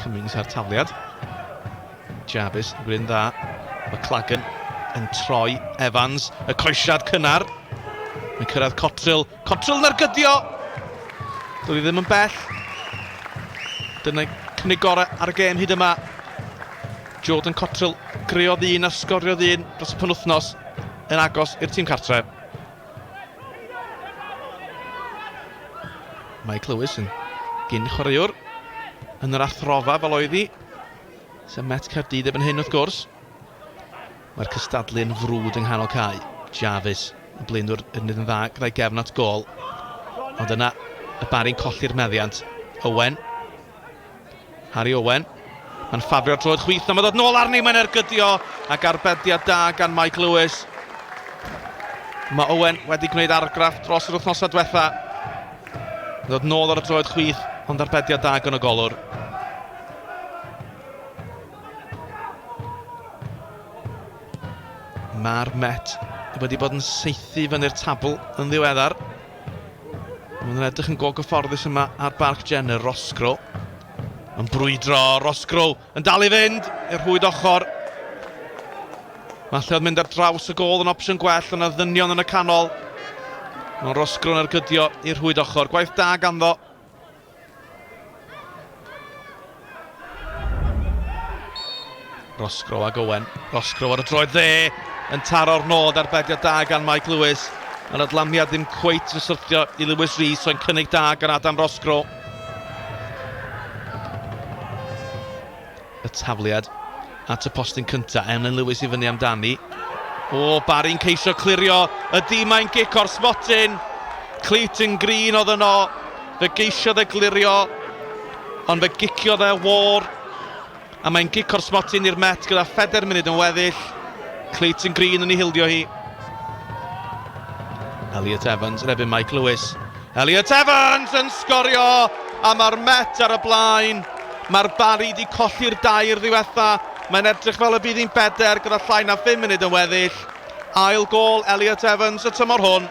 Cummings ar tafliad. Jarvis yn gwneud dda. McLagan yn troi. Evans, y coesiad cynnar. Mae'n cyrraedd Cottrell. Cottrell yn argydio! Doedd hi ddim yn bell. Dyna cynnig gorau ar y gêm hyd yma. Jordan Cottrell greodd un a sgoriodd un dros y penwythnos yn agos i'r tîm cartre. Mike Lewis yn gyn chwaraewr yn yr athrofa fel oedd hi. Sef Met Caerdydd erbyn hyn wrth gwrs. Mae'r cystadlu yn frwd yng nghanol cae. Jarvis yn blaenwr yn un dda gyda'i gefn at gol. Ond yna y Barri'n colli'r meddiant. Owen. Harry Owen. Mae'n ffafrio'r droed chwith, a mae dod nôl arni, mae'n ergydio, ac arbediad da gan Mike Lewis. Mae Owen wedi gwneud argraff dros yr wythnosau diwetha. Mae'n dod nôl ar y droed chwith, ond arbediad da gan y golwr. Mae'r Met wedi bod yn saethu fyny'r tabl yn ddiweddar. Mae'n edrych yn go gyfforddus yma ar Barch Jenner, Roscro. Yn brwydro, Roscro yn dal i fynd i'r hwyd ochr. Falle oedd mynd ar draws y gol yn opsiwn gwell, ond y ddynion yn y canol. Mae Roscro yn argydio i'r hwyd ochr. Gwaith da ganddo. Roscro ag Owen. Roscro ar y droed dde. Yn taro'r nod arbediad da gan Mike Lewis. Yr adlamiad ddim cweit yn syrthio i Lewis Rees, so'n cynnig da gan Adam Roscro. Y tafliad at y postyn cynta, Emlyn Lewis i fyny amdani. O, Barri'n ceisio clirio, y dimau'n gic o'r sbotyn. Cleighton Green oedd yno, fe geisiodd e glirio, ond fe giciodd e war. A mae'n gic o'r sbotyn i'r Met gyda 4 munud yn weddill. Cleighton Green yn ei hildio hi. Elliot Evans yn ebyn Mike Lewis. Elliot Evans yn sgorio, a mae'r Met ar y blaen. Mae'r Barri wedi colli'r dair ddiwetha. Mae'n edrych fel y bydd hi'n beder gyda llai na 5 munud yn weddill. Ail gol Elliot Evans y tymor hwn.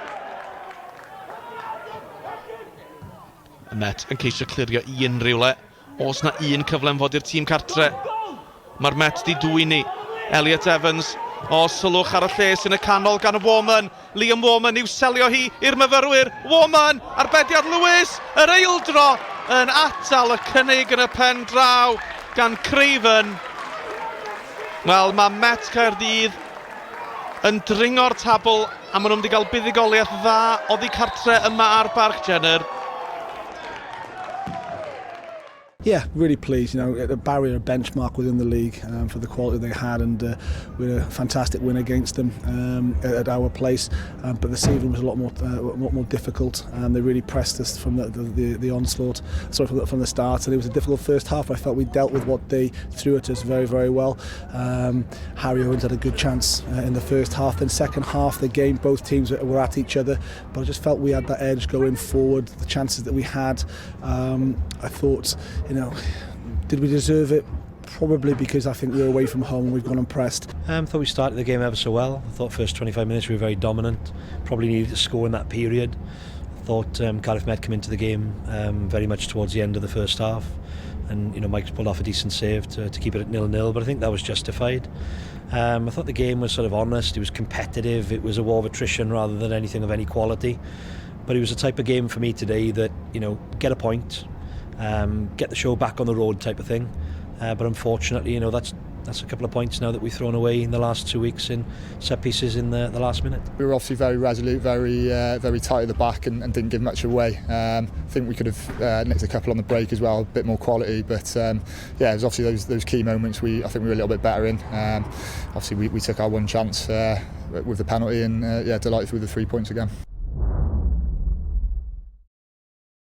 Y Met yn ceisio clirio i unrhyw le. Os na un cyflem fod i'r tîm cartre. Mae'r Met di dwy'n ni. Elliot Evans. O, sylwch ar y lles yn y canol gan y Woman. Liam Woman i'w selio hi i'r myfyrwyr. Woman, arbediad Lewis, yr eildro yn atal y cynnig yn y pen draw gan Craven. Wel, mae Met Caerdydd yn dringo'r tabl a maen nhw'n wedi cael buddigoliaeth dda oddi cartre yma ar Barch Jenner. Yeah, really pleased. You know, Barri are a benchmark within the league for the quality they had, and we had a fantastic win against them at our place. But the season was a lot more difficult, and they really pressed us from the onslaught. Sorry, from the start, and it was a difficult first half. I felt we dealt with what they threw at us very, very well. Harry Owens had a good chance in the first half. Then second half, the game, both teams were at each other, but I just felt we had that edge going forward. The chances that we had, I thought. You know, did we deserve it? Probably, because I think we were away from home and we've gone unpressed. I thought we started the game ever so well. I thought first 25 minutes we were very dominant. Probably needed to score in that period. I thought Cardiff Met come into the game very much towards the end of the first half. And, you know, Mike's pulled off a decent save to keep it at 0-0, but I think that was justified. I thought the game was sort of honest, it was competitive, it was a war of attrition rather than anything of any quality. But it was a type of game for me today that, you know, get a point, get the show back on the road type of thing. But unfortunately, you know, that's a couple of points now that we've thrown away in the last 2 weeks in set pieces in the last minute. We were obviously very resolute, very tight at the back and didn't give much away. I think we could have nicked a couple on the break as well, a bit more quality. But yeah, it was obviously those key moments I think we were a little bit better in. Obviously we took our one chance with the penalty and yeah, delighted with the 3 points again.